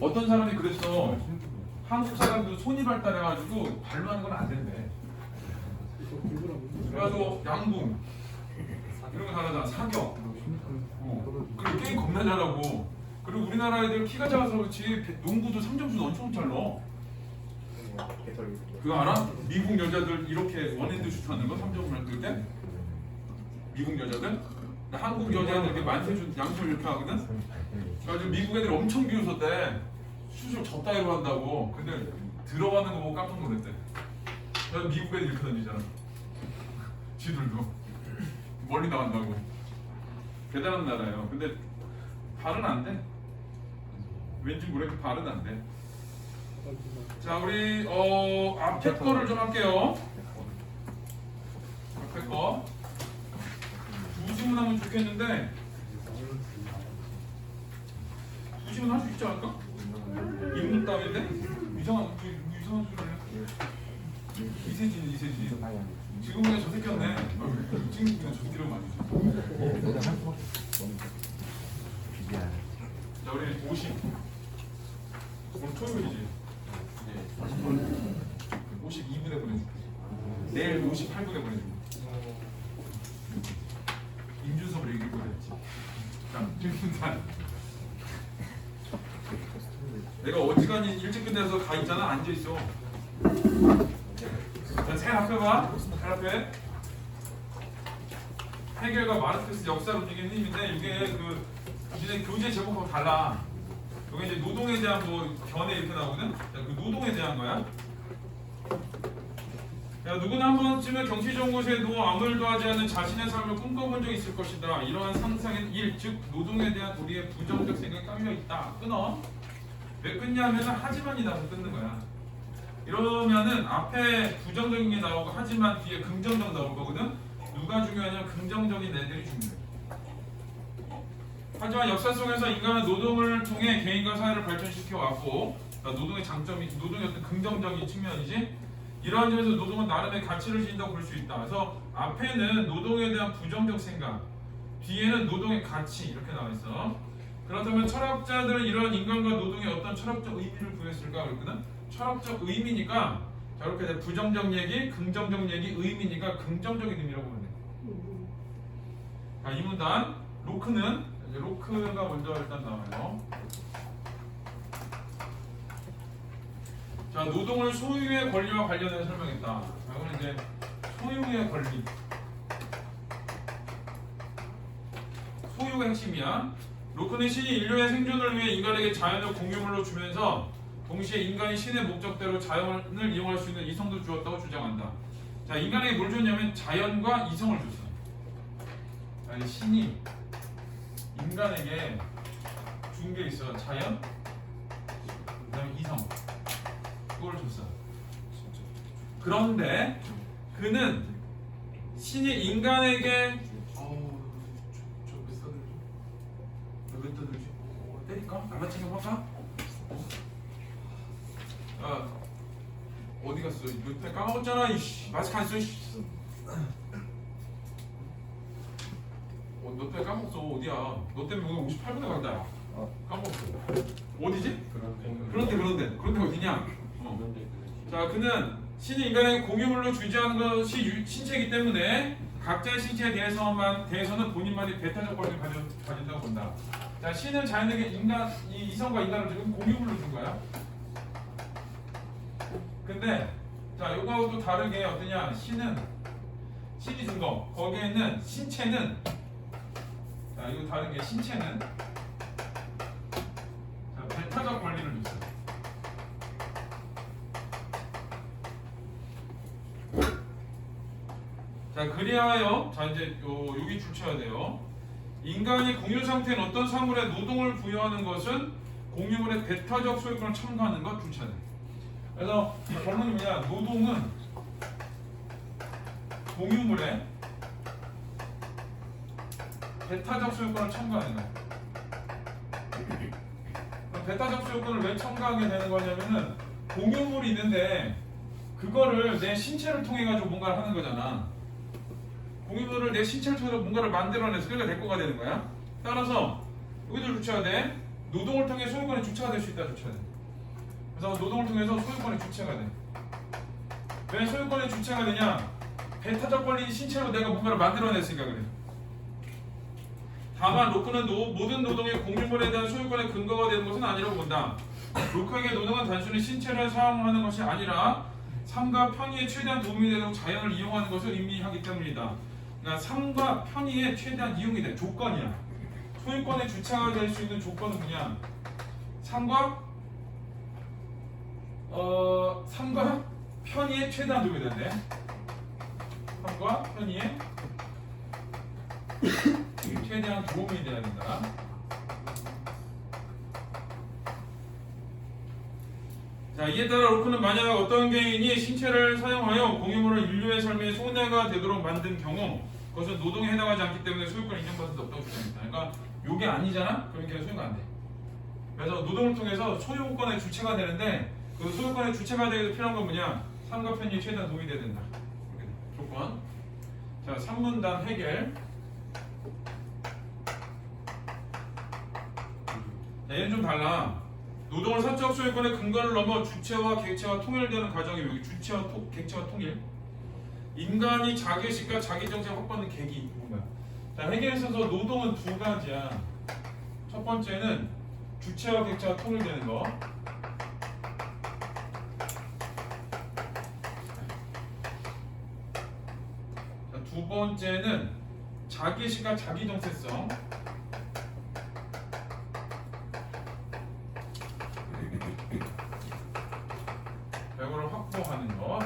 어떤 사람이 그랬어. 한국 사람도 손이 발달해가지고 발로 하는 건 안 된대. 그래가지고 양궁 이런 거 잘하잖아. 사격. 그리고 게임 겁나 잘하고. 그리고 우리나라 애들 키가 작아서 그렇지 농구도 3점슛 엄청 잘 넣어. 그거 알아? 미국 여자들 이렇게 원핸드 슛하는 거 3점을 넣을 때? 미국 여자들? 한국 여자들 이렇게 만세슛 양손 이렇게 하거든? 그래가지고 미국 애들 엄청 비웃었대. 슛을 저 따위로 한다고. 근데 들어가는 거 보고 깜짝 놀랐대. 그래서 미국 애들 이렇게 던지잖아. 지들도 멀리 나간다고. 대단한 나라예요. 근데 발은 안 돼. 왠지 모르게 발은 안 돼. 자, 우리 앞에 거를 좀 할게요. 앞에 거. 두 지문 하면 좋겠는데 두 지문 할 수 있지 않을까? 인문 따위인데? 이상한 소리를 해. 이세진이 지금 그냥 저 새끼였네. 지금 그냥 저 새끼라고 말이지. 자, 우리 50. 오늘 토요일이지. 52분에 보내줄게. 내일 58분에 보내줄게. 임준섭을 얘기할 거랬지. 자, 김순산. 내가 어지간히 일찍 끝내서 가 있잖아. 앉아 있어. 자, 제 앞에 봐. 제 앞에. 해결과 마르크스 역사를 움직이는 힘인데 이게 이제 교재 제목하고 달라. 여기 이제 노동에 대한 뭐 견해 이렇게 나오거든. 자, 그 노동에 대한 거야. 야, 누구나 한 번쯤은 경치 좋은 곳에 누워 아무 일도 하지 않는 자신의 삶을 꿈꿔본 적이 있을 것이다. 이러한 상상에는 일, 즉 노동에 대한 우리의 부정적 생각이 깔려 있다. 끊어. 왜 끊냐면은 하지만이라고 끊는 거야. 이러면은 앞에 부정적인 게 나오고 하지만 뒤에 긍정적 나올 거거든. 누가 중요하냐면 긍정적인 애들이 중요해. 하지만 역사 속에서 인간은 노동을 통해 개인과 사회를 발전시켜 왔고, 그러니까 노동의 장점이 노동의 어떤 긍정적인 측면이지. 이러한 점에서 노동은 나름의 가치를 지닌다고 볼 수 있다. 그래서 앞에는 노동에 대한 부정적 생각, 뒤에는 노동의 가치 이렇게 나와 있어. 그렇다면 철학자들은 이러한 인간과 노동에 어떤 철학적 의미를 부여했을까 그랬거든. 철학적 의미니까 자, 이렇게 부정적 얘기, 긍정적 얘기, 의미니까 긍정적인 의미라고 보면 돼. 자, 이 문단 로크는 이제 로크가 먼저 일단 나와요. 자, 노동을 소유의 권리와 관련해서 설명했다. 이거는 이제 소유의 권리. 소유가 핵심이야. 로크는 신이 인류의 생존을 위해 인간에게 자연을 공유물로 주면서 동시에 인간이 신의 목적대로 자연을 이용할 수 있는 이성도 주었다고 주장한다. 자, 인간에게 뭘 줬냐면 자연과 이성을 줬어. 자, 이 신이 인간에게 준 게 있어. 자연, 그 다음에 이성. 그걸 줬어. 그런데 그는 신이 인간에게 몇 떠들지? 때릴까? 알아채기 할까? 어디 갔어? 너 까먹었잖아. 이씨, 마스크 안 써. 너 때문에 까먹었어. 어디야? 너 때문에 오늘 58분에 간다. 까먹었어. 어디지? 그런데 어디냐? 자, 그는 신이 인간에게 공유물로 주지하는 것이 신체이기 때문에 각자의 신체에 대해서는 본인만이 배타적 권리를 가진다고 본다. 자, 신은 자연에게 이성과 인간을 지금 공유물로 준 거야. 근데 자, 이거하고 또 다르게 어떠냐? 신이 준 거. 거기에는 신체는 자, 이거 다른 게 신체는 자, 배타적 권리를 줬어. 자, 그리하여 자, 이제 여기 줄 쳐야 돼요. 인간이 공유 상태인 어떤 사물에 노동을 부여하는 것은 공유물의 배타적 소유권을 첨가하는 것 줄 쳐야 돼. 그래서 결론이 뭐냐? 노동은 공유물에 배타적 소유권을 첨가하는 거야. 배타적 소유권을 왜 첨가하게 되는 거냐면은 공유물이 있는데 그거를 내 신체를 통해 가지고 뭔가를 하는 거잖아. 공유물을 내 신체를 통해서 뭔가를 만들어내서 그게 내 거가 되는 거야. 따라서 여기도 붙여야 돼. 노동을 통해 소유권의 주체가 될 수 있다, 주체는. 그래서 노동을 통해서 소유권의 주체가 돼. 왜 소유권의 주체가 되냐? 배타적 권리인 신체로 내가 뭔가를 만들어냈으니까 그래. 다만 로크는 모든 노동의 공유물에 대한 소유권의 근거가 되는 것은 아니라고 본다. 로크에게 노동은 단순히 신체를 사용하는 것이 아니라 삶과 편의에 최대한 도움이 되도록 자연을 이용하는 것을 의미하기 때문이다. 그러니까 삶과 편의에 최대한 이용이 돼. 조건이야. 소유권의 주체가 될 수 있는 조건은 그냥 삶과 편의에 최대한 도움이 된대. 삶과 편의에 최대한 도움이 돼야 된다. 자, 이에 따라 로크는 만약 어떤 개인이 신체를 사용하여 공유물을 인류의 삶에 손해가 되도록 만든 경우 그것은 노동에 해당하지 않기 때문에 소유권 인정받을 수 없다고 주장합니다. 그러니까 요게 아니잖아? 그러면 걔는 소유가 안 돼. 그래서 노동을 통해서 소유권의 주체가 되는데 그 소유권의 주체가 되기 위해서 필요한 건 뭐냐? 삶과 편의에 최대한 도움이 돼야 된다. 조건. 자, 3문단 해결. 자, 얘는 좀 달라. 노동을 사적 소유권의 근거를 넘어 주체와 객체와 통일되는 과정이 여기 주체와 객체와 통일. 인간이 자기의식과 자기정체를 확보하는 계기 뭔가요? 자, 해결에 있어서 노동은 두 가지야. 첫 번째는 주체와 객체가 통일되는 거. 자, 두 번째는 자기의식과 자기정체성. 이거를 확보하는 것.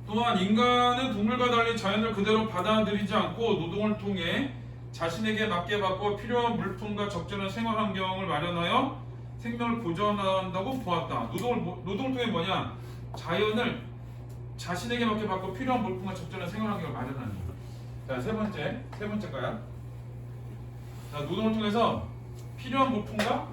또한 인간은 동물과 달리 자연을 그대로 받아들이지 않고 노동을 통해 자신에게 맞게 받고 필요한 물품과 적절한 생활 환경을 마련하여 생명을 보존한다고 보았다. 노동을 통해 뭐냐? 자연을 자신에게 맞게 받고 필요한 물품과 적절한 생활 환경을 마련하는 거. 자, 세 번째 거야. 자, 노동을 통해서 필요한 물품과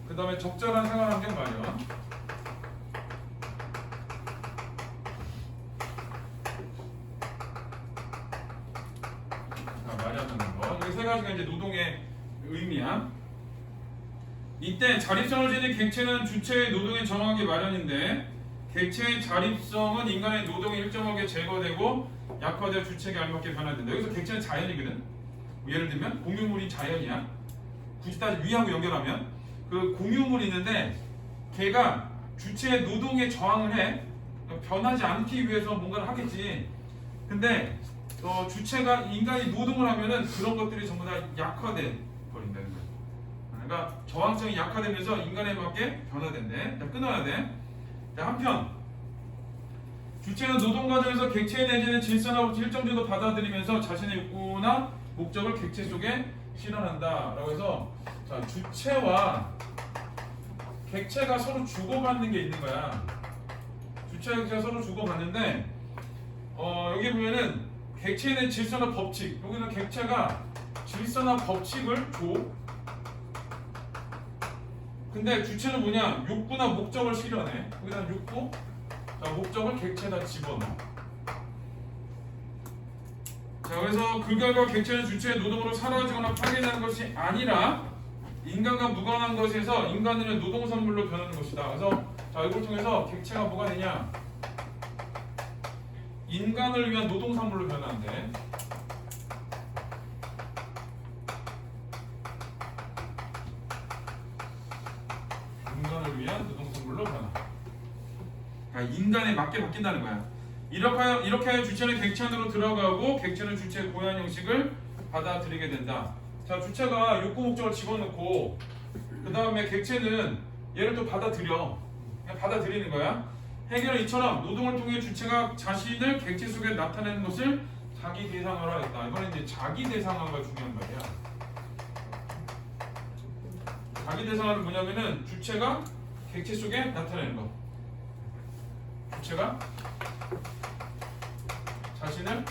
그 다음에 적절한 생활 환경 마련. 마련하는 거. 이게 세 가지가 이제 노동의 의미야. 이때 자립성을 지닌 객체는 주체의 노동에 정하기 마련인데 객체의 자립성은 인간의 노동이 일정하게 제거되고 약화되어 주체에게 알맞게 변화된다. 여기서 객체는 자연이거든. 예를 들면 공유물이 자연이야. 굳이 따지면 위하고 연결하면 그 공유물이 있는데 걔가 주체의 노동에 저항을 해. 변하지 않기 위해서 뭔가를 하겠지. 근데 주체가 인간이 노동을 하면은 그런 것들이 전부 다 약화돼 버린다는 거야. 그러니까 저항성이 약화되면서 인간에 맞게 변화된대. 자, 끊어야 돼. 자, 한편 주체는 노동 과정에서 객체 내지는 질서나 일정 정도 받아들이면서 자신의 욕구나 목적을 객체 속에 실현한다 라고 해서 자, 주체와 객체가 서로 주고받는 게 있는 거야. 주체와 객체가 서로 주고받는데 여기 보면은 객체는 질서나 법칙, 여기는 객체가 질서나 법칙을 줘. 근데 주체는 뭐냐? 욕구나 목적을 실현해. 여기다 욕구, 자, 목적을 객체에다 집어넣어. 자, 그래서 그 결과 객체는 주체의 노동으로 사라지거나 파괴되는 것이 아니라 인간과 무관한 것에서 인간을 노동 산물로 변하는 것이다. 그래서 자, 이걸 통해서 객체가 뭐가 되냐? 인간을 위한 노동 산물로 변하는데. 인간을 위한 노동 산물로 변화. 그러니까 인간에 맞게 바뀐다는 거야. 이렇게 하여 주체는 객체 안으로 들어가고 객체는 주체의 고유한 형식을 받아들이게 된다. 자, 주체가 욕구 목적을 집어넣고 그 다음에 객체는 얘를 또 받아들여. 그냥 받아들이는 거야. 해결은 이처럼 노동을 통해 주체가 자신을 객체 속에 나타내는 것을 자기 대상화로 했다. 이번에 이제 자기 대상화가 중요한 말이야. 자기 대상화는 뭐냐면은 주체가 객체 속에 나타내는 거. 주체가 자신을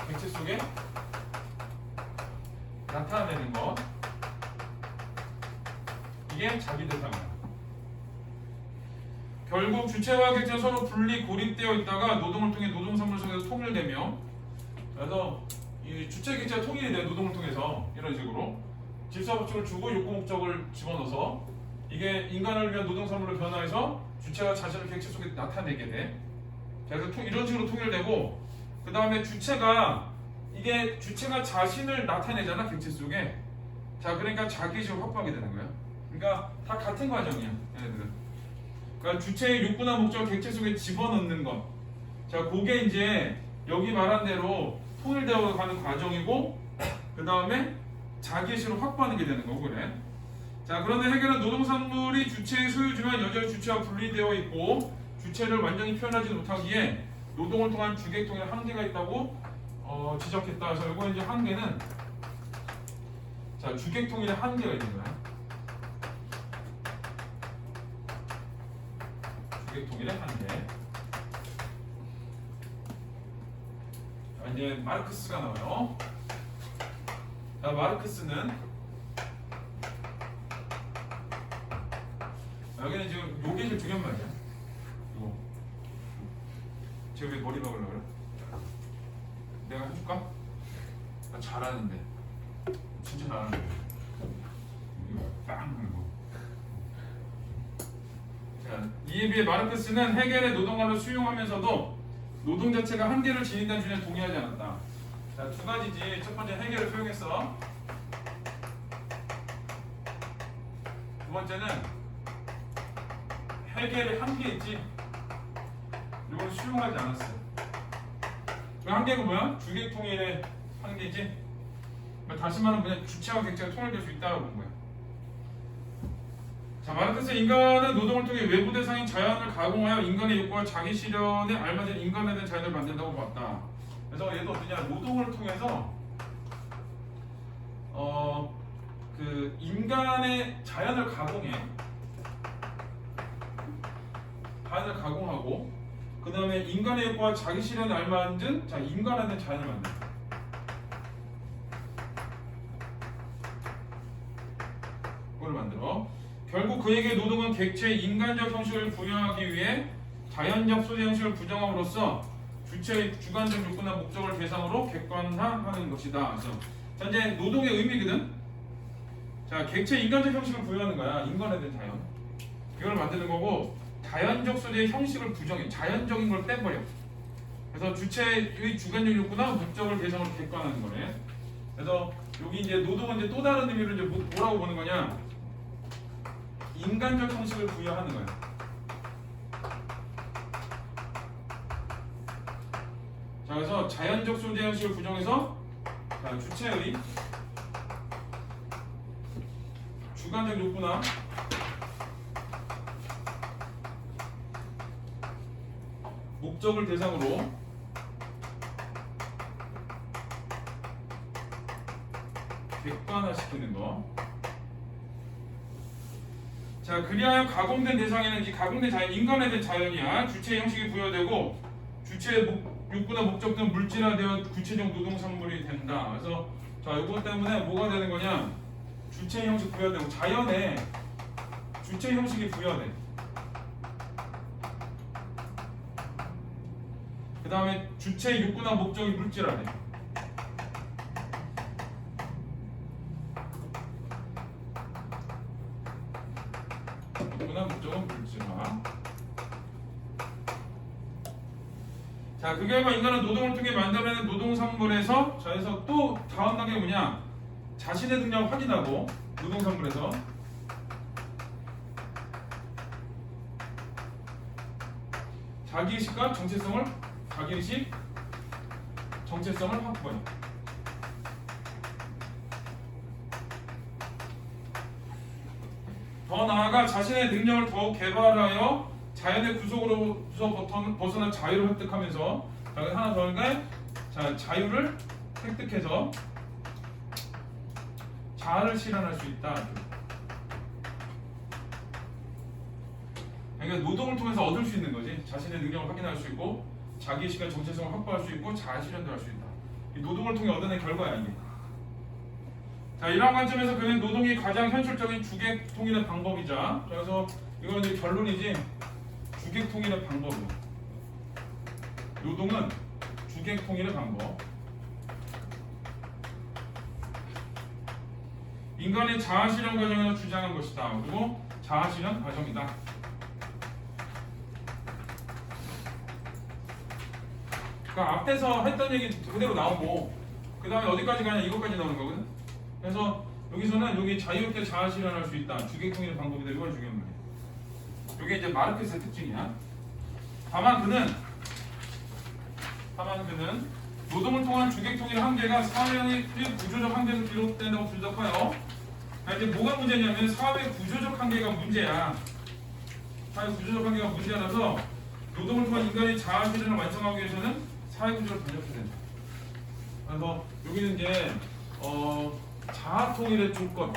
객체 속에 나타내는 것. 이게 자기 대상화야. 결국 주체와 객체는 서로 분리 고립되어 있다가 노동을 통해 노동산물 속에서 통일되며, 그래서 이 주체 객체가 통일이 돼 노동을 통해서 이런 식으로 질서 법칙을 주고 욕구 목적을 집어넣어서 이게 인간을 위한 노동산물로 변화해서 주체가 자신을 객체 속에 나타내게 돼. 그래서 이런 식으로 통일되고, 그 다음에 주체가 자신을 나타내잖아 객체 속에. 자, 그러니까 자기의식을 확보하게 되는 거야. 그러니까 다 같은 과정이야 얘네들은. 그러니까 주체의 욕구나 목적을 객체 속에 집어넣는 것. 자, 그게 이제 여기 말한 대로 통일되어 가는 과정이고, 그 다음에 자기의식을 확보하는 게 되는 거고 그래. 자, 그런데 해겔은 노동산물이 주체의 소유지만 여전히 주체와 분리되어 있고 주체를 완전히 표현하지 못하기에 노동을 통한 주객통일의 한계가 있다고 지적했다. 그래서 이거 이제 한계는, 자, 주객통일의 한계가 있는 거야. 주객통일의 한계. 자, 이제 마르크스가 나와요. 자, 마르크스는 여기는 지금 요게 제일 중요한 말이야. 이거 제가 왜 머리 박으려고 그래? 내가 해줄까? 나 잘하는데, 진짜 잘하는데. 이거 빵 하는 거. 자, 이에 비해 마르크스는 해겔의 노동관을 수용하면서도 노동 자체가 한계를 지닌다는 주장에 동의하지 않았다. 자, 두 가지지. 첫 번째 해겔을 수용했어. 두 번째는 해겔의 한계 있지? 이걸 수용하지 않았어. 그 한계가 뭐야? 주객통일의 한계지? 다시 말하면 그냥 주체와 객체가 통일될 수 있다고 본 거야. 자, 마르크스 인간은 노동을 통해 외부 대상인 자연을 가공하여 인간의 욕구와 자기 실현에 알맞은 인간에 대한 자연을 만든다고 봤다. 그래서 얘도 어떠냐? 노동을 통해서 그 인간의 자연을 가공해. 자연을 가공하고, 그 다음에 인간의 욕구와 자기 실현에 알맞은 인간에 대한 자연을 만든다. 그걸 만들어. 결국 그에게 노동은 객체의 인간적 형식을 부여하기 위해 자연적 소재 형식을 부정함으로써 주체의 주관적 욕구나 목적을 대상으로 객관화하는 것이다. 그래서 현재 노동의 의미거든. 자, 객체 인간적 형식을 부여하는 거야. 인간에 대한 자연. 이걸 만드는 거고, 자연적 소재의 형식을 부정해. 자연적인 걸 빼버려. 그래서 주체의 주관적 욕구나 목적을 대상으로 객관화하는 거네. 그래서 여기 이제 노동은 이제 또 다른 의미로 이제 뭐라고 보는 거냐? 인간적 형식을 부여하는 거야. 자, 그래서 자연적 소재 형식을 부정해서, 자, 주체의 주관적 욕구나 목적을 대상으로 객관화시키는 거. 자, 그리하여 가공된 대상에는 이 가공된 자연, 인간에 대한 자연이야. 주체의 형식이 부여되고 주체의 욕구나 목적 등 물질화되어 구체적 노동산물이 된다. 그래서 자, 이것 때문에 뭐가 되는 거냐? 주체의 형식 부여되고 자연에 주체의 형식이 부여돼. 그 다음에 주체의 욕구나 목적이 물질화돼. 욕구나 목적은 물질화. 자, 그 결과 인간은 노동을 통해 만들어내는 노동산물에서, 자, 그래서 또 다음 단계 뭐냐? 자신의 능력을 확인하고 노동산물에서 자기의식과 정체성을, 자기의식, 정체성을 확보해. 더 나아가 자신의 능력을 더욱 개발하여 자연의 구속으로서 벗어난 자유를 획득하면서, 하나 더 자, 자유를 획득해서 자아를 실현할 수 있다. 그러니까 노동을 통해서 얻을 수 있는 거지. 자신의 능력을 확인할 수 있고 자기의 시간 정체성을 확보할 수 있고 자아 실현도 할 수 있다. 이 노동을 통해 얻어낸 결과야 이게. 자, 이러한 관점에서 그는 노동이 가장 현실적인 주객 통일의 방법이자, 그래서 이건 이제 결론이지. 주객통일의 방법이에요. 노동은 주객통일의 방법. 인간의 자아실현 과정에서 주장한 것이다. 그리고 자아실현 과정이다. 그러니까 앞에서 했던 얘기 그대로 나오고 그 다음에 어디까지 가냐 이것까지 나오는 거거든. 그래서 여기서는 여기 자유롭게 자아실현할 수 있다. 주객통일의 방법이다. 이걸 중요한 말이야. 이게 이제 마르크스의 특징이야. 다만 그는 노동을 통한 주객통일의 한계가 사회의 구조적 한계에서 비롯된다고 분석하여 이제 뭐가 문제냐면 사회 구조적 한계가 문제야. 사회 구조적 한계가 문제라서 노동을 통한 인간의 자아실현을 완성하기 위해서는 사회 구조를 변혁해야 된다. 그래서 여기는 이제 자아통일의 조건.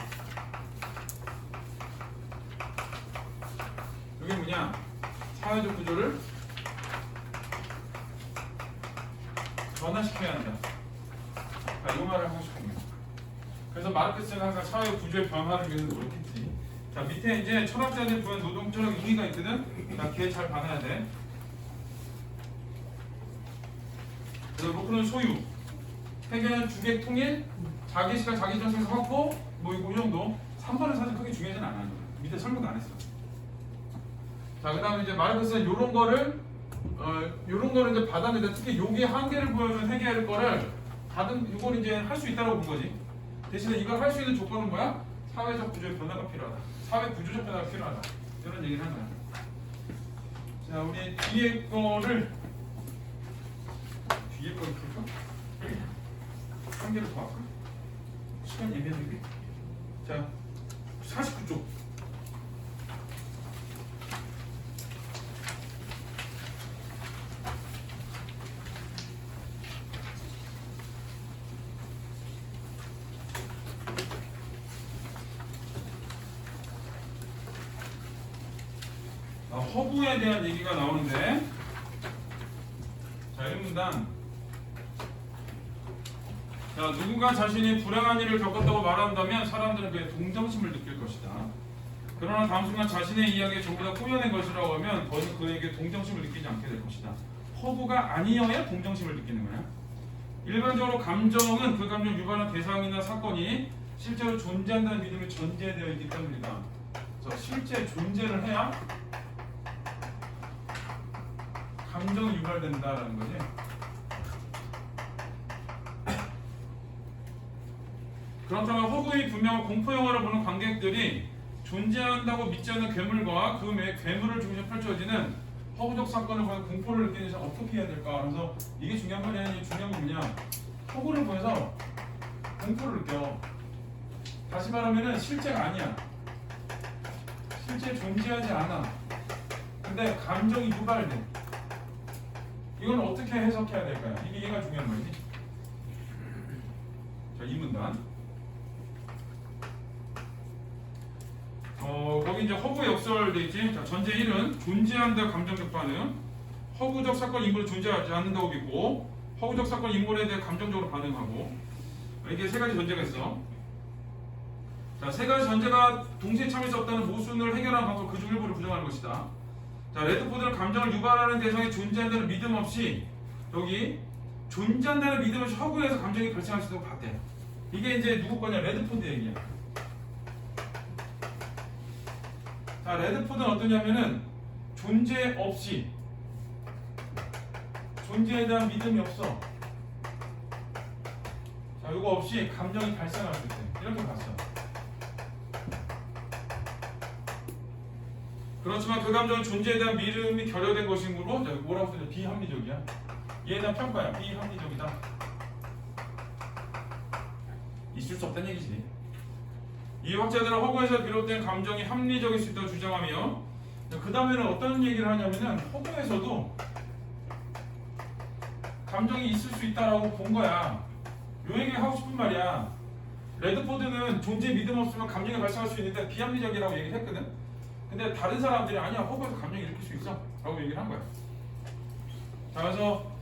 이게 뭐냐? 사회적 구조를 변화시켜야 한다. 자, 이 말을 하고 싶은 거예요. 그래서 마르크스는 항상 사회 구조의 변화를 위해서 노력했지. 자, 밑에 이제 철학자들이 보는 노동 철학 의미가 있거든. 자, 걔 잘 봐놔야 돼. 그래서 목표는 소유, 회계는 주객 통일, 자기 시각, 자기 정체성 확보, 뭐 이 정도. 3번은 사실 크게 중요하진 않아요. 밑에 설명도 안 했어. 자, 그 다음에 이제 마르크스는 요런 거를 이제 받았는데 특히 요게 한계를 보여주는 해결할 거를 이걸 이제 할 수 있다고 본 거지. 대신에 이걸 할 수 있는 조건은 뭐야? 사회적 구조의 변화가 필요하다. 사회 구조적 변화가 필요하다. 이런 얘기를 한 거야. 자, 우리 뒤에 거를 풀까? 한 개를 더 할까? 시간 예매되게. 자, 49쪽. 허구에 대한 얘기가 나오는데, 자, 1문단. 자, 누군가 자신이 불행한 일을 겪었다고 말한다면 사람들은 그에 동정심을 느낄 것이다. 그러나 다음 순간 자신의 이야기에 전부 다 꾸며낸 것이라고 하면 더 이상 그에게 동정심을 느끼지 않게 될 것이다. 허구가 아니어야 동정심을 느끼는 거야. 일반적으로 감정은 그 감정 유발한 대상이나 사건이 실제로 존재한다는 믿음이 전제되어 있기 때문이다. 그래서 실제 존재를 해야 감정이 유발된다라는 거지. 그렇다면 허구의 분명한 공포영화를 보는 관객들이 존재한다고 믿지 않는 괴물과 그 외 괴물을 중심으로 펼쳐지는 허구적 사건을 보여 공포를 느끼는 사람 어떻게 해야 될까? 그래서 이게 중요한 건 아니야. 중요한 건 뭐냐? 허구를 보여서 공포를 느껴. 다시 말하면은 실제가 아니야. 실제 존재하지 않아. 근데 감정이 유발돼. 이건 어떻게 해석해야 될까요? 이게 얘가 중요한 말이지. 자, 2문단. 거기 이제 허구의 역설 돼 있지. 자, 전제 1은 존재한다 감정적 반응. 허구적 사건 인물이 존재하지 않는다고 믿고 허구적 사건 인물에 대해 감정적으로 반응하고. 이게 세 가지 전제가 있어. 자, 세 가지 전제가 동시에 참을 수 없다는 모순을 해결하는 방법 그중 일부를 부정하는 것이다. 자, 레드포드는 감정을 유발하는 대상이 존재한다는 믿음 없이 여기 존재한다는 믿음 없이 허구에서 감정이 발생할 수 있다고 봤대. 이게 이제 누구 거냐? 레드포드 얘기야. 자, 레드포드는 어떠냐면은 존재 없이 존재에 대한 믿음이 없어. 자, 이거 없이 감정이 발생할 수 있대. 이렇게 봤어. 그렇지만 그 감정은 존재에 대한 믿음이 결여된 것이므로 뭐라고 써있냐? 비합리적이야. 얘에 대한 평가야. 비합리적이다. 있을 수 없다는 얘기지. 이 학자들은 허구에서 비롯된 감정이 합리적일 수 있다고 주장하며 그 다음에는 어떤 얘기를 하냐면은 허구에서도 감정이 있을 수 있다라고 본 거야. 요 얘기 하고 싶은 말이야. 레드포드는 존재 믿음 없으면 감정이 발생할 수 있는데 비합리적이라고 얘기를 했거든. 근데 다른 사람들이 아니야, 허구에서 감정이 일으킬 수 있어 라고 얘기를 한 거야. 자, 그래서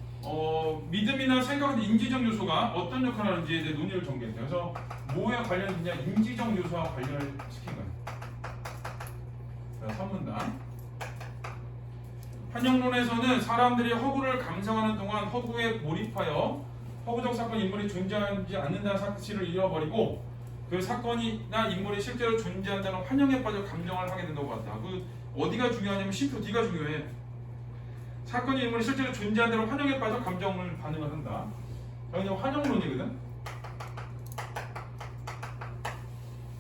믿음이나 생각은 인지적 요소가 어떤 역할을 하는지에 대해 논의를 전개했어요. 그래서 뭐에 관련이냐? 인지적 요소와 관련을 시킨 거예요. 자, 3문단. 환영론에서는 사람들이 허구를 감상하는 동안 허구에 몰입하여 허구적 사건 인물이 존재하지 않는다는 사실을 잃어버리고 그 사건이나 인물이 실제로 존재한다는 환영에 빠져 감정을 하게 된다고 봤다. 그 어디가 중요하냐면 C표 D가 중요해. 사건이 인물이 실제로 존재한다는 환영에 빠져 감정을 반응을 한다. 여기 환영론이거든.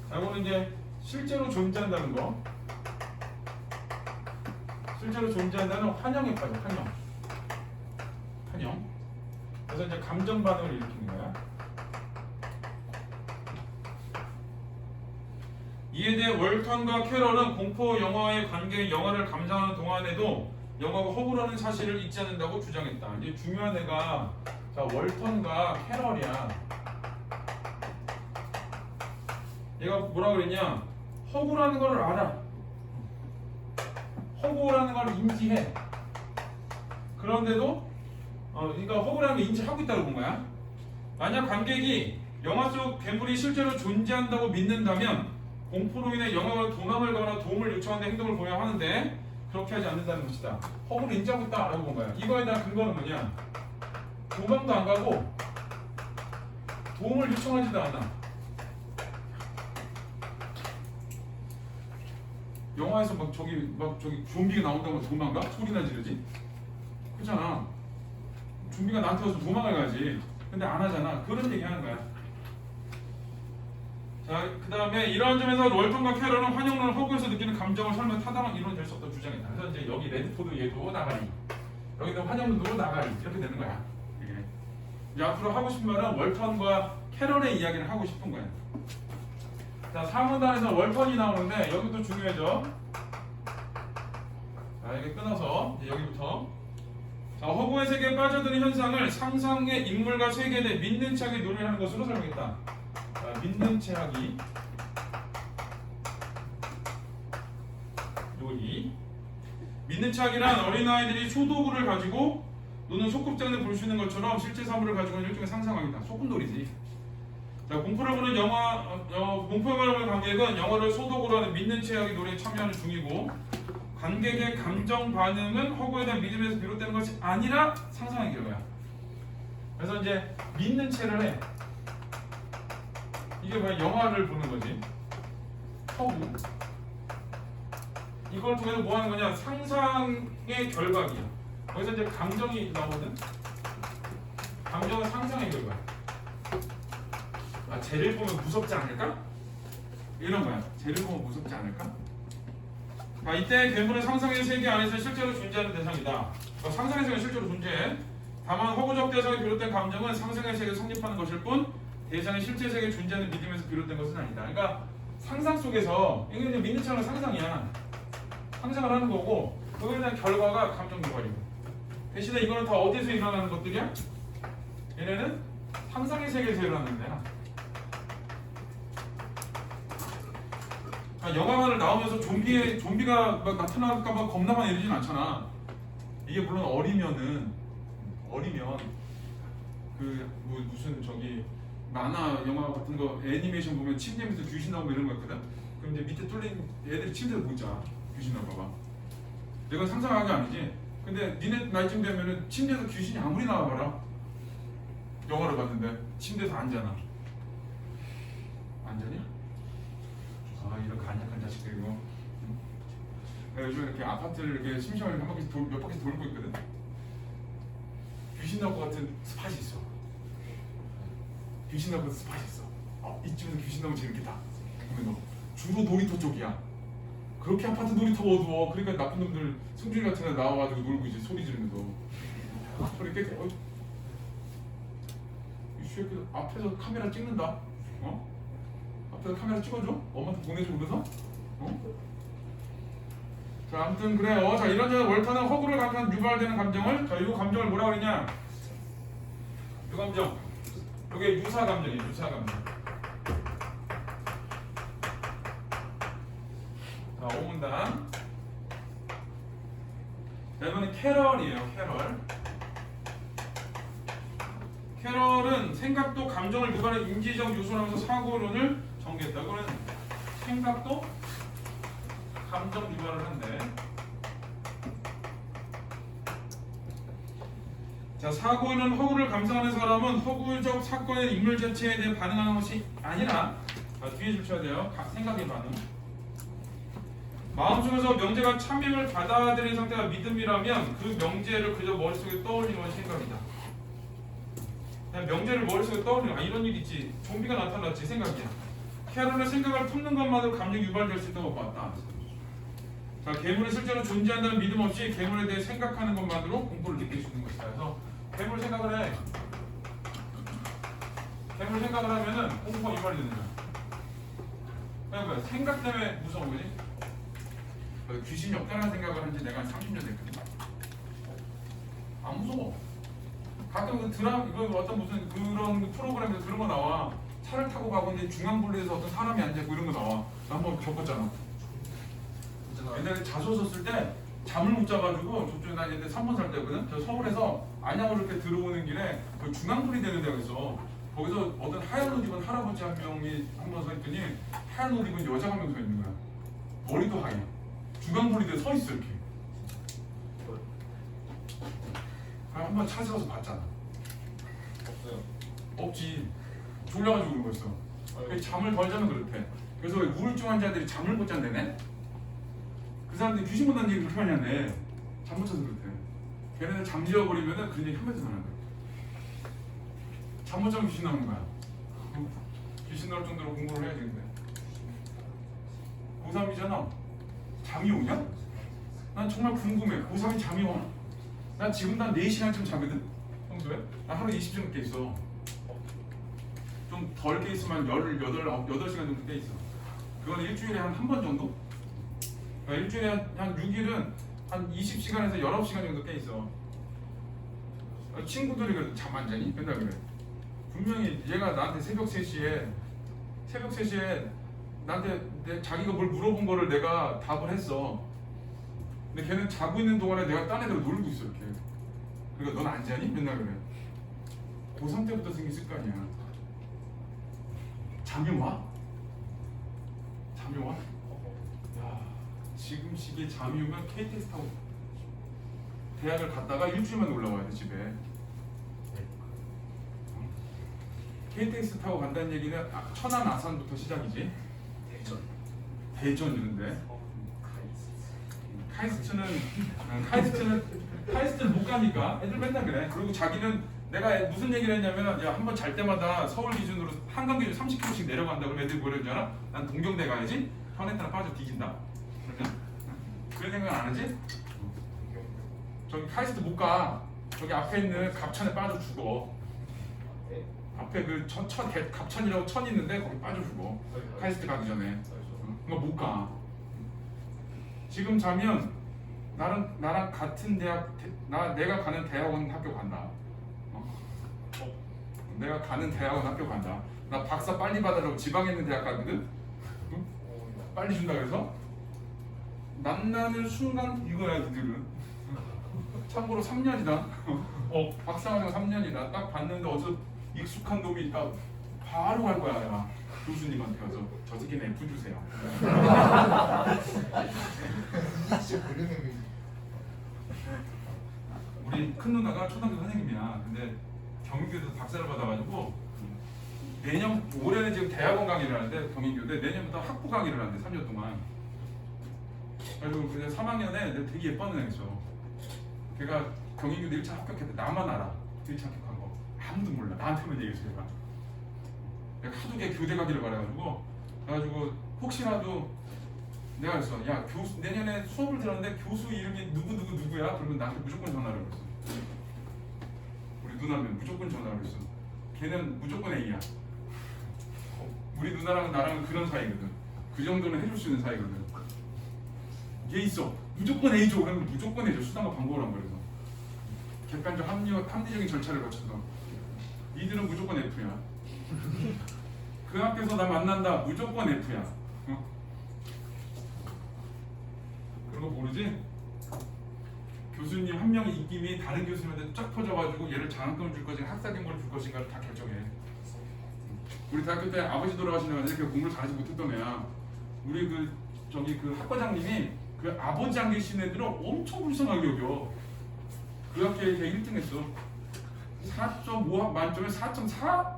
자, 이거는 이제 실제로 존재한다는 거. 실제로 존재한다는 환영에 빠져. 환영. 그래서 이제 감정 반응을 일으키는 거야. 이에 대해 월턴과 캐럴은 공포 영화의 관계인 영화를 감상하는 동안에도 영화가 허구라는 사실을 잊지 않는다고 주장했다. 이제 중요한 애가 자 월턴과 캐럴이야. 얘가 뭐라 그랬냐? 허구라는 걸 알아. 허구라는 걸 인지해. 그런데도 그러니까 허구라는 걸 인지하고 있다고 본 거야. 만약 관객이 영화 속 괴물이 실제로 존재한다고 믿는다면 공포로 인해 영화가 도망을 가거나 도움을 요청하는 행동을 보여야 하는데 그렇게 하지 않는다는 것이다. 허구를 인지하고 있다라고 본 거야. 이거에 대한 근거는 뭐냐? 도망도 안 가고 도움을 요청하지도 않아. 영화에서 막 저기 좀비가 나온다고 도망가? 소리나 지르지? 그렇잖아. 좀비가 나한테 와서 도망을 가지. 근데 안 하잖아. 그런 얘기 하는 거야. 자, 그 다음에 이러한 점에서 월턴과 캐럴은 환영론을 허구에서 느끼는 감정을 설명 타당한 이론이 될 수 없다고 주장했다. 그래서 이제 여기 레드포드 얘도 나가리, 여기도 환영론도 나가리 이렇게 되는 거야. 이게. 이제 앞으로 하고 싶은 말은 월턴과 캐럴의 이야기를 하고 싶은 거야. 자, 3문단에서 월턴이 나오는데 여기도 중요해져. 자, 이게 끊어서 이제 여기부터. 자, 허구의 세계에 빠져드는 현상을 상상의 인물과 세계에 대해 믿는 척하게 논의하는 것으로 설명했다. 자, 믿는 체하기 요리. 믿는 체하기란 어린아이들이 소도구를 가지고 노는 소꿉장을 볼 수 있는 것처럼 실제 사물을 가지고 있는 일종의 상상학이다. 소꿉놀이지. 자, 공포를 보는 공포 영화를 보는 관객은 영화를 소도구로 하는 믿는 체하기 놀이에 참여하는 중이고 관객의 감정 반응은 허구에 대한 믿음에서 비롯되는 것이 아니라 상상의 결과야. 그래서 이제 믿는 체를 해. 이게 뭐야? 영화를 보는 거지. 허구. 이걸 통해서 뭐 하는 거냐? 상상의 결과이야. 거기서 이제 감정이 나오거든. 감정은 상상의 결과야. 아, 쟤를 보면 무섭지 않을까? 이런 거야. 쟤를 보면 무섭지 않을까? 아, 이때 괴물은 상상의 세계 안에서 실제로 존재하는 대상이다. 상상의 세계는 실제로 존재해. 다만 허구적 대상에 비롯된 감정은 상상의 세계에 성립하는 것일 뿐 대상이 실제 세계에 존재하는 믿음에서 비롯된 것은 아니다. 그러니까 상상 속에서 이게 믿는 척은 상상이야. 상상을 하는 거고 그거에 대한 결과가 감정 유발이고. 대신에 이거는 다 어디서 일어나는 것들이야? 얘네는 상상의 세계에서 일어나는 거야. 영화관을 나오면서 좀비가 막 나타날까봐 겁나만 이러진 않잖아. 이게 물론 어리면 그 뭐 무슨 저기 만화 영화 같은 거 애니메이션 보면 침대 밑에 귀신 나오고 이런 거 있거든. 그럼 이제 밑에 뚫린 애들이 침대를 못 자. 귀신 나올까봐. 내가 상상한 게 아니지. 근데 니네 나이쯤 되면은 침대에서 귀신이 아무리 나와봐라. 영화를 봤는데 침대에서 안 자나? 안 자냐? 아, 이런 간약한 자식들이고. 내가 요즘에 이렇게 아파트를 이렇게 심심하게 몇 바퀴 돌고 있거든. 귀신 나올 것 같은 스팟이 있어. 귀신 나올 것 같은 스팟이 있어. 이쯤에서 귀신 나오면 재밌겠다. 그러면 주로 놀이터 쪽이야. 그렇게 아파트 놀이터 어두워. 그러니까 나쁜 놈들 승준이 같은 애 나와가지고 놀고 이제 소리 지르면서 소리 깨끗. 이 새끼 앞에서 카메라 찍는다. 앞에서 카메라 찍어줘? 엄마한테 보내줘 그래서? 자, 아무튼 그래요. 자, 이런저런 월턴은 허구를 갖는 유발되는 감정을, 자, 이 감정을 뭐라 그러냐? 이 감정. 이게 유사 감정이에요. 유사 감정. 자, 5문단. 자, 이번엔 캐럴이에요. 캐럴은 생각도 감정을 유발하는 인지적 요소라면서 사고론을 전개했다. 이거는 생각도 감정 유발을 한대. 자, 사고는 허구를 감상하는 사람은 허구적 사건의 인물 자체에 대해 반응하는 것이 아니라, 자, 뒤에 줄 쳐야 돼요. 생각의 반응. 마음속에서 명제가 참명을 받아들인 상태가 믿음이라면 그 명제를 그저 머릿속에 떠올리는 것이 생각이다. 그냥 명제를 머릿속에 떠올리는, 이런 일 있지, 좀비가 나타났지, 생각이야. 캐롤의 생각을 품는 것만으로 감정이 유발될 수 있다고 봤다. 자, 괴물이 실제로 존재한다는 믿음 없이 괴물에 대해 생각하는 것만으로 공포를 느낄 수 있는 것이다. 그래서 괴물 생각을 해. 괴물 생각을 하면은 공포가 유발이 되는 거야. 그러니까 생각 때문에 무서운 거지. 귀신이 없다는 생각을 한 지 내가 한 30년 됐거든. 안 무서워. 가끔 그 드라마, 이거 어떤 무슨 그런 프로그램에서 그런 거 나와. 차를 타고 가고 이제 중앙분리에서 어떤 사람이 앉아있고 이런 거 나와. 나 한번 겪었잖아. 옛날에 자소서 쓸 때 잠을 못 자가지고 저쪽에 나 옛날에 3번 살 때거든. 저 서울에서 안양으로 이렇게 들어오는 길에 그 중앙분리 되는 데가 있어. 거기서 어떤 하얀 옷 입은 할아버지 한 명이 한 번 서 있더니 하얀 옷 입은 여자 한 명 서 있는 거야. 머리도 하얘. 중앙분리대에 서 있어 이렇게. 한번 찾아가서 봤잖아. 없어요. 없지. 졸려가지고 그런 거였어. 잠을 덜 자면 그렇대. 그래서 우울증 환자들이 잠을 못 잔다네. 그 사람들이 귀신 본다는 얘기 그렇게 많이 한대. 잠 못 자서 그렇대. 걔네들 잠지어버리면은 그런 얘기 하면서 나는 거야. 잠 못 자면 귀신 나오는 거야. 귀신 나올 정도로 공부를 해야지 근데. 고3이잖아. 잠이 오냐? 난 정말 궁금해. 고3이 잠이 와? 난 지금 난 4시간쯤 자거든? 평소에? 난 하루에 20시간 깨 있어. 좀 덜 깨 있으면 8시간 정도 깨 있어. 그건 일주일에 한 번 정도? 그러니까 일주일에 한 6일은 한 20시간에서 19시간 정도 깨 있어. 친구들이 그래도 잠 안 자니? 맨날 그래. 분명히 얘가 나한테 새벽 3시에 나한테 자기가 뭘 물어본 거를 내가 답을 했어. 근데 걔는 자고 있는 동안에 내가 딴 애들 놀고 있어 이렇게. 그러니까 넌 안 자니? 맨날 그래. 고3 때부터 생긴 습관이야. 잠이 와? 잠이 와? 야, 지금 시기에 잠이 오면 KTX 타고 대학을 갔다가 일주일만 올라와야 돼 집에. KTX 타고 간다는 얘기는 천안 아산부터 시작이지. 대전 이런데. 카이스트는 못 가니까 애들 맨날 그래. 그리고 자기는 내가 무슨 얘기를 했냐면 야 한번 잘 때마다 서울 기준으로 한강 기준 30km씩 내려간다. 그럼 애들이 뭐라 그러잖아. 난 동경대 가야지. 터널 빠져 뒤진다. 그러냐? 그런 생각 안 하지? 저기 카이스트 못 가. 저기 앞에 있는 갑천에 빠져 죽어. 앞에 그 갑천이라고 천 있는데 거기 빠져 죽어. 카이스트 가기 전에. 그러니까 못 가. 지금 자면 나랑 같은 대학 내가 가는 대학원 학교 간다. 내가 가는 대학원 학교 간다. 나 박사 빨리 받으라고 지방에 있는 대학 가거든. 빨리 준다 그래서 만나는 순간 이거야 니들은. 참고로 3년이다. 박사과정 3년이다. 딱 봤는데 어디서 익숙한 놈이 있다. 바로 갈 거야. 야. 교수님한테 가서 저 새끼는 F 주세요. 우리 큰 누나가 초등학교 선생님이야. 근데 경희교에서 박사를 받아가지고 올해는 지금 대학원 강의를 하는데 경희교인데 내년부터 학부 강의를 하는데 3년 동안. 그리고 그냥 3학년에 되게 예쁜 애가 있어. 걔가 경희교대 1차 합격했대. 나만 알아. 1차 합격한 거. 아무도 몰라. 나한테만 얘기했어 걔가. 내가 하도 걔 교대 가기를 바래가지고 혹시라도 내가 그랬어. 야 교수 내년에 수업을 들었는데 교수 이름이 누구야? 그러면 나한테 무조건 전화를 했어. 우리 누나는 무조건 전화를 했어. 걔는 무조건 A야. 우리 누나랑 나랑은 그런 사이거든. 그 정도는 해줄 수 있는 사이거든. 얘 있어. 무조건 A 줘. 그러면 무조건 A 줘. 수단과 방법을 한 거라서. 객관적 합리적인 절차를 거쳐서. 니들은 무조건 F야. 그 학교에서 나 만난다. 무조건 F야. 그런 거 모르지? 교수님 한 명의 입김이 다른 교수님한테 쫙 퍼져가지고 얘를 장학금을 줄 것인가 학사경고를 줄 것인가를 다 결정해. 우리 대학교 때 아버지 돌아가시는 애들 그 공부를 잘하지 못했던 애야. 우리 그 학과장님이 그 아버지 안 계신 애들을 엄청 불쌍하게 여겨. 그 학교에 걔 1등 했어. 4.5 만점에 4.4?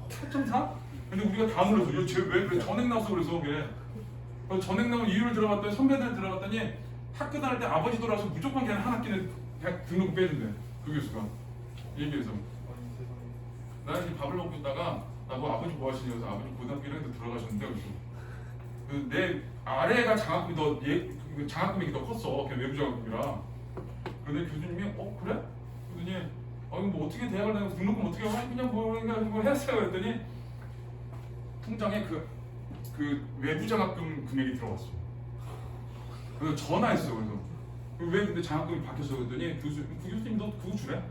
4.4? 근데 우리가 다 놀랐어. 쟤왜 그래? 전액 나왔어 그래서 그게. 그래서 전액 나온 이유를 들어봤더니 선배들 들어봤더니 학교 다닐 때 아버지 돌아와서 무조건 걔는 한 학기는 등록금 빼준대. 그 교수가 얘기해서. 나는 이제 밥을 먹고 있다가 나 뭐 아버지 뭐 하시냐고 해서 아버지 고등학교 1학년 때 들어가셨는데 그래서 내 아래가 장학금이 장학금이 더 컸어. 걔 외부 장학금이라. 근데 교수님이 그래? 그랬더니 이거 뭐 어떻게 대학을 다니고 등록금 어떻게 하고 그냥 뭐 했어요 그랬더니 통장에 그 외부 장학금 금액이 들어갔어. 그래서 전화했어. 그래서 왜 근데 장학금이 바뀌었어 그랬더니 그 교수님 너 그거 주래?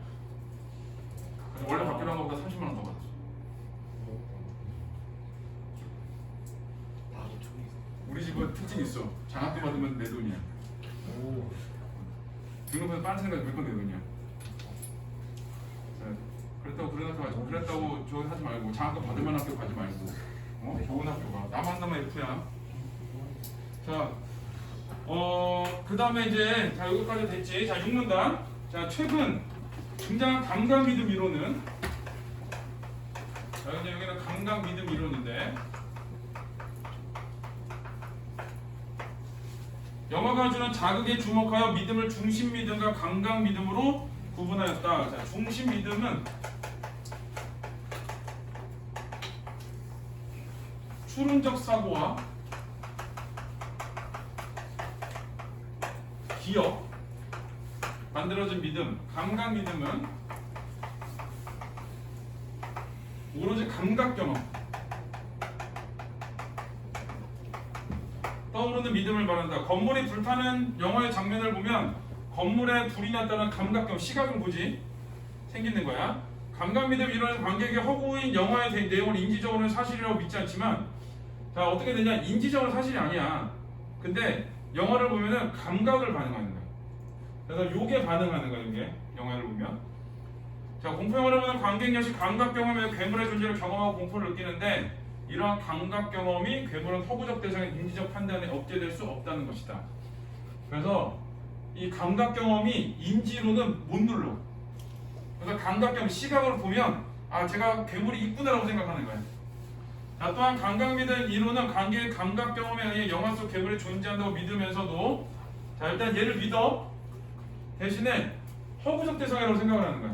원래 받기로 한 것보다 30만 원 더 받았어. 우리 집은 특징이 있어. 장학금 받으면 내 돈이야. 등록금에서 빠는 생각이 무조건 내 돈이야. 그랬다고 저기 하지 말고 장학금 받을 만한 학교 가지 말고 좋은 학교가 나만 나만 F야. 자, 그 다음에 이제 자 여기까지 됐지. 자 6문단. 자 최근 등장한 감각 믿음 이론은 자 근데 여기는 감각 믿음 이론인데 영어가 주는 자극에 주목하여 믿음을 중심 믿음과 감각 믿음으로 구분하였다. 자, 중심 믿음은 추론적 사고와 기억, 만들어진 믿음, 감각 믿음은 오로지 감각 경험, 떠오르는 믿음을 말한다. 건물이 불타는 영화의 장면을 보면 건물에 불이 났다는 감각 경험, 시각은 보지 생기는 거야. 감각 믿음 이론은 관객의 허구인 영화의 내용을 인지적으로는 사실이라고 믿지 않지만 자 어떻게 되냐 인지적으로 사실이 아니야. 근데 영화를 보면은 감각을 반응하는 거야. 그래서 요게 반응하는 거야. 이게 영화를 보면 자 공포 영화를 보는 관객 역시 감각 경험에 괴물의 존재를 경험하고 공포를 느끼는데 이러한 감각 경험이 괴물은 허구적 대상의 인지적 판단에 억제될 수 없다는 것이다. 그래서 이 감각 경험이 인지로는 못 눌러. 그래서 감각 경험 시각으로 보면 제가 괴물이 있구나라고 생각하는 거야. 자, 또한 감각 믿음 이론은 관계의 감각 경험에 의해 영화 속 괴물이 존재한다고 믿으면서도 자 일단 얘를 믿어. 대신에 허구적 대상이라고 생각을 하는 거야.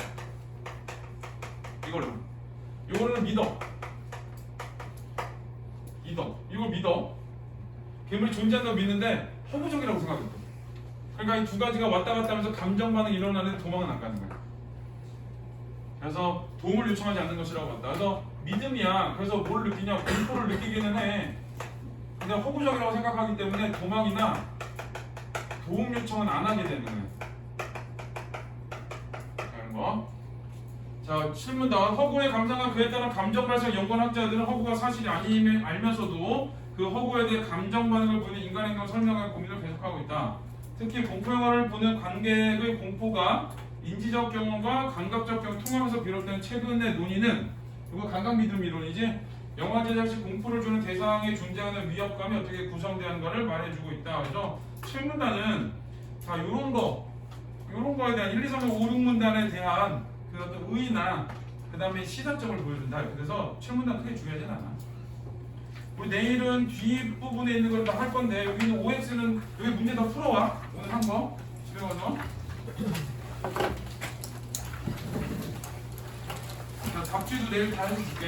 이거를 믿어. 이걸 믿어. 괴물이 존재한다고 믿는데 허구적이라고 생각했어. 그러니까 이 두 가지가 왔다 갔다 하면서 감정 반응이 일어나는데 도망은 안 가는 거야. 그래서 도움을 요청하지 않는 것이라고 한다. 그래서 믿음이야. 그래서 뭘 느끼냐? 공포를 느끼기는 해. 근데 허구적이라고 생각하기 때문에 도망이나 도움 요청은 안 하게 되는 거야. 라는 거. 자, 실문단. 허구의 감상과 그에 따른 감정 발생 연구한 학자들은 허구가 사실이 아님을 알면서도 그 허구에 대해 감정 반응을 보이는 인간 행동을 설명할 고민을 계속하고 있다. 특히 공포 영화를 보는 관객의 공포가 인지적 경험과 감각적 경험 통하면서 비롯된 최근의 논의는 이거 감각 믿음 이론이지 영화 제작 시 공포를 주는 대상에 존재하는 위협감이 어떻게 구성되는가를 말해주고 있다. 그래서 실문단은 자 요런 거에 대한 1, 2, 3, 4, 5, 6문단에 대한 그 어떤 의의나 그 다음에 시사점을 보여준다. 그래서 실문단 크게 중요하진 않아. 우리 내일은 뒷부분에 있는 걸 다 할 건데 여기 있는 OX는 여기 문제 더 풀어와. 오늘 한 거 집에 가서 자 답지도 내일 다 해줄게.